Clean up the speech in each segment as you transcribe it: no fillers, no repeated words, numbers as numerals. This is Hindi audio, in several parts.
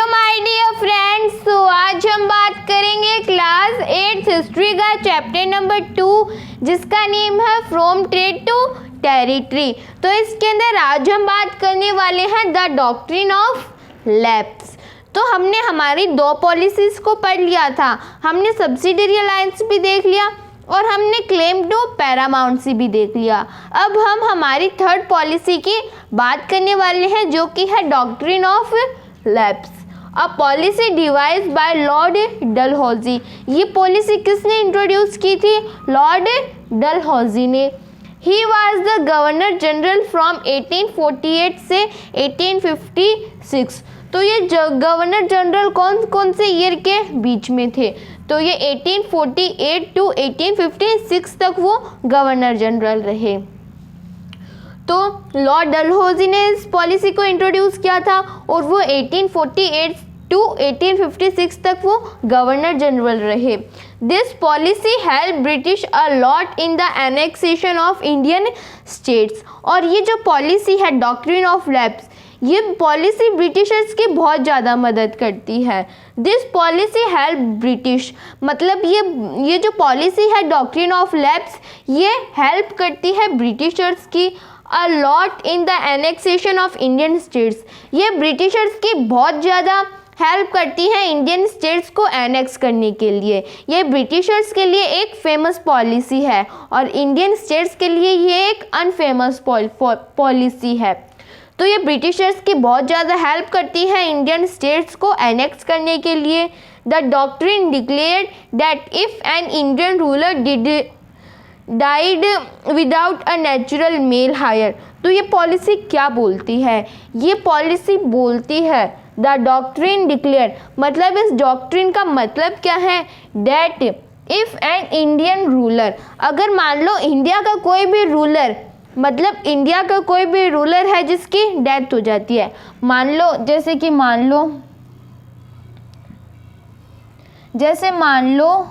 हेलो माय डियर फ्रेंड्स, तो आज हम बात करेंगे क्लास 8 हिस्ट्री का चैप्टर नंबर 2 जिसका नेम है फ्रॉम ट्रेड टू टेरिटरी। तो इसके अंदर आज हम बात करने वाले हैं द डॉक्ट्रिन ऑफ लैप्स। तो हमने हमारी दो पॉलिसीज़ को पढ़ लिया था, हमने सब्सिडियरी अलायंस भी देख लिया और हमने क्लेम टू पैरामाउंसी भी देख लिया। अब हम हमारी थर्ड पॉलिसी की बात करने वाले हैं जो कि है doctrine of lapse, a policy devised by Lord Dalhousie. ये पॉलिसी किसने इंट्रोड्यूस की थी? लॉर्ड डलहौजी ने। He was the governor general from 1848 से 1856। तो ये गवर्नर जनरल कौन से ईयर के बीच में थे? तो ये 1848 टू 1856 तक वो गवर्नर जनरल रहे। तो लॉर्ड डलहौजी ने इस पॉलिसी को इंट्रोड्यूस किया था और वो 1848 टू 1856 तक वो गवर्नर जनरल रहे। This policy help British a lot in the annexation of Indian states. और ये जो पॉलिसी है डॉक्ट्रिन ऑफ लैप्स, ये पॉलिसी ब्रिटिशर्स की बहुत ज़्यादा मदद करती है। दिस पॉलिसी हेल्प ब्रिटिश, मतलब ये जो पॉलिसी है डॉक्ट्रिन ऑफ लैप्स, ये हेल्प करती है ब्रिटिशर्स की a lot in the annexation of Indian states. ये ब्रिटिशर्स की बहुत ज़्यादा हेल्प करती है इंडियन स्टेट्स को एनेक्स करने के लिए। ये ब्रिटिशर्स के लिए एक फेमस पॉलिसी है और इंडियन स्टेट्स के लिए ये एक अनफेमस पॉलिसी है। तो ये ब्रिटिशर्स की बहुत ज़्यादा हेल्प करती है इंडियन स्टेट्स को एनेक्स करने के लिए। The doctrine declared that if an Indian ruler died without a natural male heir. तो ये पॉलिसी क्या बोलती है? ये पॉलिसी बोलती है द डॉक्ट्रिन डिक्लेयर, मतलब इस डॉक्ट्रिन का मतलब क्या है? That if an Indian ruler, अगर मान लो इंडिया का कोई भी रूलर, मतलब इंडिया का कोई भी रूलर है जिसकी डेथ हो जाती है, मान लो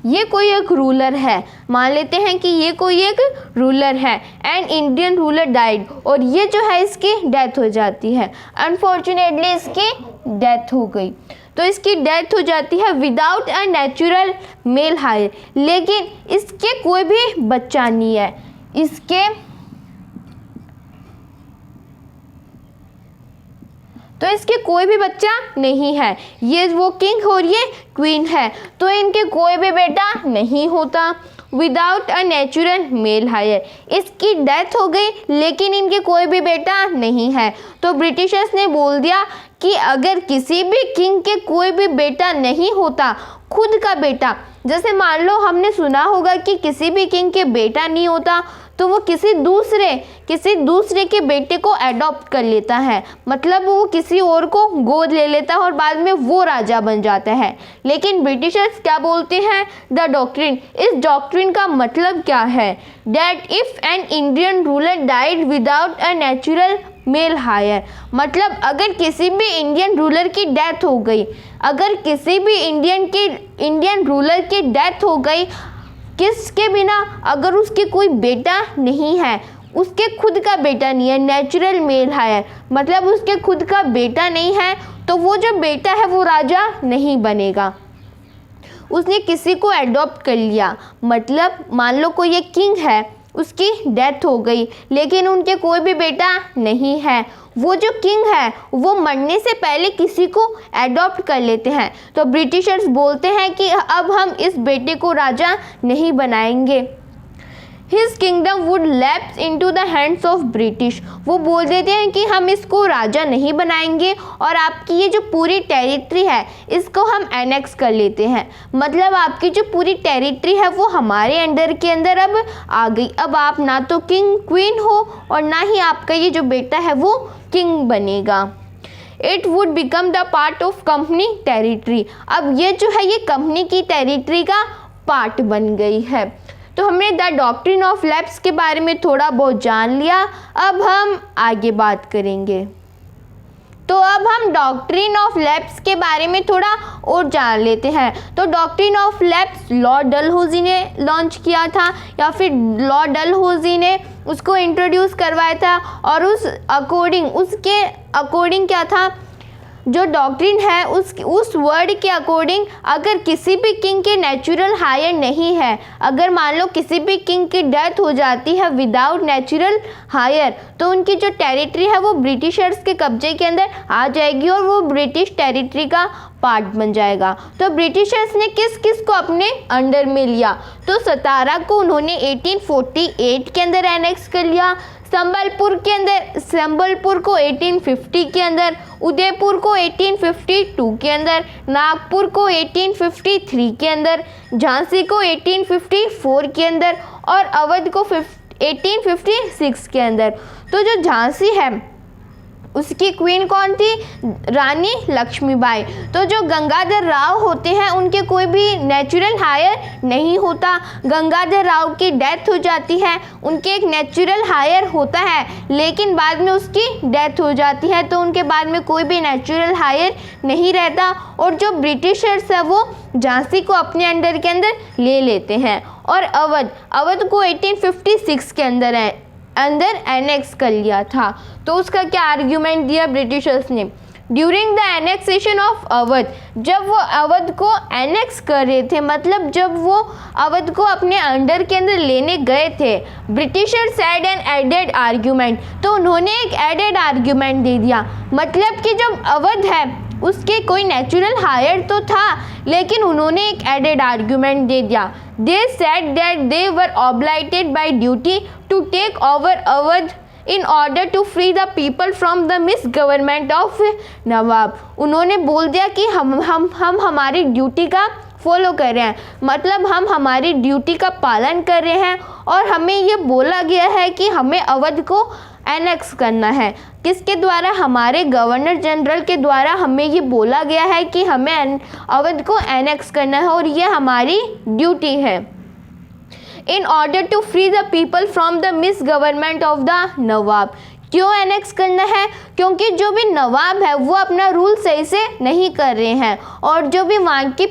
ये कोई एक रूलर है, मान लेते हैं कि ये कोई एक रूलर है एंड इंडियन रूलर डाइड, और ये जो है इसकी डेथ हो जाती है। अनफॉर्चुनेटली इसकी डेथ हो गई, तो इसकी डेथ हो जाती है without a natural male heir, लेकिन इसके कोई भी बच्चा नहीं है, इसके कोई भी बच्चा नहीं है। ये वो किंग और ये क्वीन है, तो इनके कोई भी बेटा नहीं होता। Without a natural male heir, इसकी डेथ हो गई लेकिन इनके कोई भी बेटा नहीं है। तो ब्रिटिशर्स ने बोल दिया कि अगर किसी भी किंग के कोई भी बेटा नहीं होता, खुद का बेटा, जैसे मान लो हमने सुना होगा कि किसी भी किंग के बेटा नहीं होता तो वो किसी दूसरे के बेटे को एडॉप्ट कर लेता है, मतलब वो किसी और को गोद ले लेता है और बाद में वो राजा बन जाता है। लेकिन ब्रिटिशर्स क्या बोलते हैं? द डॉक्ट्रिन, इस डॉक्ट्रिन का मतलब क्या है? That if an Indian ruler died without a natural male heir, मतलब अगर किसी भी इंडियन रूलर की डेथ हो गई, अगर किसी भी इंडियन रूलर की डेथ हो गई किसके बिना, अगर उसके कोई बेटा नहीं है, उसके खुद का बेटा नहीं है, नेचुरल मेल हायर, मतलब उसके खुद का बेटा नहीं है, तो वो जो बेटा है वो राजा नहीं बनेगा। उसने किसी को एडॉप्ट कर लिया, मतलब मान लो कोई एक किंग है, उसकी डेथ हो गई लेकिन उनके कोई भी बेटा नहीं है, वो जो किंग है वो मरने से पहले किसी को एडॉप्ट कर लेते हैं। तो ब्रिटिशर्स बोलते हैं कि अब हम इस बेटे को राजा नहीं बनाएंगे। His kingdom would lapse into the hands of British, वो बोल देते हैं कि हम इसको राजा नहीं बनाएंगे और आपकी ये जो पूरी टेरिटरी है इसको हम एनेक्स कर लेते हैं, मतलब आपकी जो पूरी टेरिटरी है वो हमारे अंडर के अंदर अब आ गई। अब आप ना तो किंग क्वीन हो और ना ही आपका ये जो बेटा है वो किंग बनेगा। It would become the part of company territory, अब ये जो है ये कंपनी की टेरिटरी का पार्ट बन गई है। तो हमने द डॉक्ट्रिन ऑफ लैप्स के बारे में थोड़ा बहुत जान लिया, अब हम आगे बात करेंगे। तो अब हम डॉक्ट्रिन ऑफ लैप्स के बारे में थोड़ा और जान लेते हैं। तो doctrine of lapse Lord Dalhousie ने लॉन्च किया था, या फिर लॉर्ड डलहौजी ने उसको इंट्रोड्यूस करवाया था। और उसके अकॉर्डिंग क्या था, जो डॉक्ट्रिन है उस वर्ड के अकॉर्डिंग, अगर किसी भी किंग के नेचुरल हायर नहीं है, अगर मान लो किसी भी किंग की डेथ हो जाती है विदाउट नेचुरल हायर, तो उनकी जो टेरिटरी है वो ब्रिटिशर्स के कब्जे के अंदर आ जाएगी और वो ब्रिटिश टेरिटरी का पार्ट बन जाएगा। तो ब्रिटिशर्स ने किस किस को अपने अंडर में लिया, तो सतारा को उन्होंने 1848 के अंदर एनेक्स कर लिया, संबलपुर को 1850 के अंदर, उदयपुर को 1852 के अंदर, नागपुर को 1853 के अंदर, झांसी को 1854 के अंदर और अवध को 1856 के अंदर। तो जो झांसी है उसकी क्वीन कौन थी, रानी लक्ष्मीबाई। तो जो गंगाधर राव होते हैं उनके कोई भी नेचुरल हायर नहीं होता, गंगाधर राव की डेथ हो जाती है, उनके एक नेचुरल हायर होता है लेकिन बाद में उसकी डेथ हो जाती है, तो उनके बाद में कोई भी नेचुरल हायर नहीं रहता। और जो ब्रिटिशर्स है वो झांसी को अपने अंडर के अंदर ले लेते हैं और अवध को 1856 के अंदर एनेक्स कर लिया था। तो उसका क्या आर्ग्यूमेंट दिया ब्रिटिशर्स ने, during the annexation of Awadh, जब वो अवध को एनेक्स कर रहे थे, मतलब जब वो अवध को अपने अंडर के अंदर लेने गए थे, Britishers had an added argument, तो उन्होंने एक एडेड आर्ग्यूमेंट दे दिया। मतलब कि जब अवध है उसके कोई नेचुरल हायर तो था लेकिन उन्होंने एक एडेड आर्ग्यूमेंट दे दिया। They said that they were obligated by duty to take over Awadh in order to free the people from the miss government of Nawab. उन्होंने बोल दिया कि हम हमारी ड्यूटी का फॉलो कर रहे हैं, मतलब हम हमारी ड्यूटी का पालन कर रहे हैं और हमें ये बोला गया है कि हमें अवध को एनेक्स करना है। किसके द्वारा, हमारे गवर्नर जनरल के द्वारा हमें ये बोला गया है कि हमें अवध को एनेक्स करना है और ये हमारी ड्यूटी है। In order to free the people from the miss government of the Nawab. क्यों एनेक्स करना है, क्योंकि जो भी नवाब है वो अपना रूल सही से नहीं कर रहे हैं और जो भी वहाँ के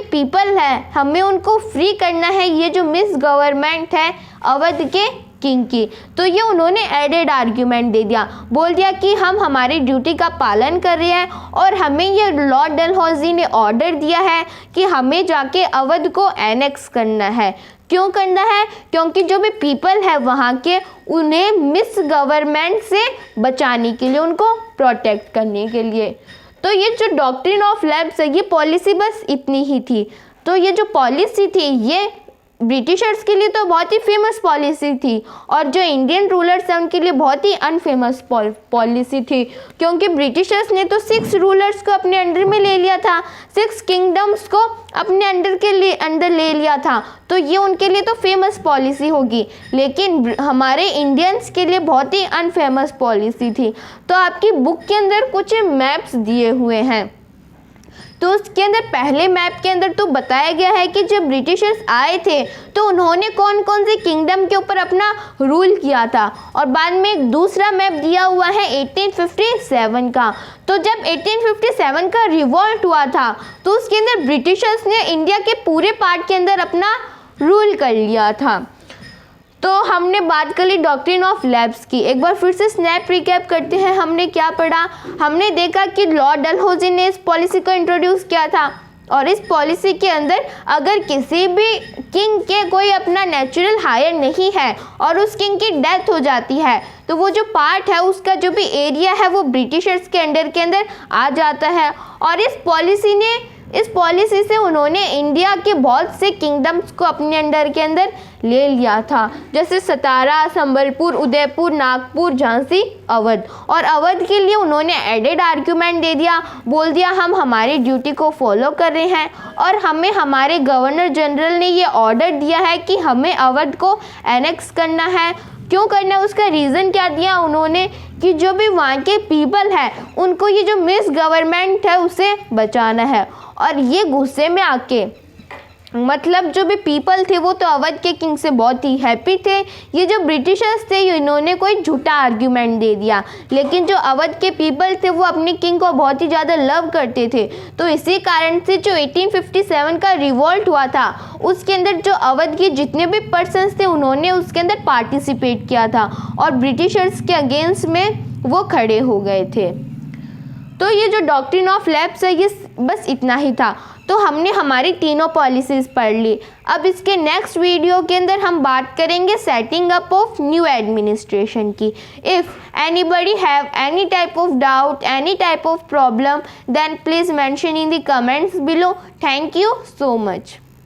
पीपल है हमें उनको फ्री करना है, ये जो मिस गवर्नमेंट है अवध के किंग की। तो ये उन्होंने एडेड आर्ग्यूमेंट दे दिया, बोल दिया कि हम हमारी ड्यूटी का पालन कर रहे हैं और हमें ये लॉर्ड डलहौजी ने ऑर्डर दिया है कि हमें जाके अवध को एनेक्स करना है। क्यों करना है, क्योंकि जो भी पीपल है वहाँ के उन्हें मिस गवर्नमेंट से बचाने के लिए, उनको प्रोटेक्ट करने के लिए। तो ये जो डॉक्ट्रिन ऑफ लैप्स है ये पॉलिसी बस इतनी ही थी। तो ये जो पॉलिसी थी ये ब्रिटिशर्स के लिए तो बहुत ही फेमस पॉलिसी थी और जो इंडियन रूलर्स हैं उनके लिए बहुत ही अनफेमस पॉलिसी थी, क्योंकि ब्रिटिशर्स ने तो 6 रूलर्स को अपने अंडर में ले लिया था, 6 किंगडम्स को अपने अंडर ले लिया था, तो ये उनके लिए तो फेमस पॉलिसी होगी, लेकिन हमारे इंडियंस के लिए बहुत ही अनफेमस पॉलिसी थी। तो आपकी बुक के अंदर कुछ मैप्स दिए हुए हैं, तो उसके अंदर पहले मैप के अंदर तो बताया गया है कि जब ब्रिटिशर्स आए थे तो उन्होंने कौन कौन से किंगडम के ऊपर अपना रूल किया था, और बाद में एक दूसरा मैप दिया हुआ है 1857 का। तो जब 1857 का रिवॉल्ट हुआ था तो उसके अंदर ब्रिटिशर्स ने इंडिया के पूरे पार्ट के अंदर अपना रूल कर लिया था। तो हमने बात कर ली डॉक्ट्रिन ऑफ लैप्स की। एक बार फिर से स्नैप रिकैप करते हैं, हमने क्या पढ़ा। हमने देखा कि लॉर्ड डलहौजी ने इस पॉलिसी को इंट्रोड्यूस किया था और इस पॉलिसी के अंदर अगर किसी भी किंग के कोई अपना नेचुरल हायर नहीं है और उस किंग की डेथ हो जाती है तो वो जो पार्ट है उसका जो भी एरिया है वो ब्रिटिशर्स के अंडर के अंदर आ जाता है। और इस पॉलिसी से उन्होंने इंडिया के बहुत से किंगडम्स को अपने अंडर के अंदर ले लिया था, जैसे सतारा, संबलपुर, उदयपुर, नागपुर, झांसी, अवध। और अवध के लिए उन्होंने एडेड आर्ग्यूमेंट दे दिया, बोल दिया हम हमारी ड्यूटी को फॉलो कर रहे हैं और हमें हमारे गवर्नर जनरल ने ये ऑर्डर दिया है कि हमें अवध को एनेक्स करना है। क्यों करना है, उसका रीज़न क्या दिया उन्होंने कि जो भी वहाँ के पीपल है उनको ये जो मिस गवर्नमेंट है उसे बचाना है। और ये गुस्से में आके मतलब जो भी पीपल थे वो तो अवध के किंग से बहुत ही हैप्पी थे। ये जो ब्रिटिशर्स थे इन्होंने कोई झूठा आर्ग्यूमेंट दे दिया, लेकिन जो अवध के पीपल थे वो अपने किंग को बहुत ही ज़्यादा लव करते थे। तो इसी कारण से जो 1857 का रिवॉल्ट हुआ था उसके अंदर जो अवध के जितने भी पर्सन्स थे उन्होंने उसके अंदर पार्टिसिपेट किया था और ब्रिटिशर्स के अगेंस्ट में वो खड़े हो गए थे। तो ये जो डॉक्ट्रिन ऑफ लैप्स है ये बस इतना ही था। तो हमने हमारी तीनों पॉलिसीज़ पढ़ ली। अब इसके नेक्स्ट वीडियो के अंदर हम बात करेंगे setting up of new administration की। If anybody have any type of doubt, any type of problem, then please mention in the comments below. Thank you so much.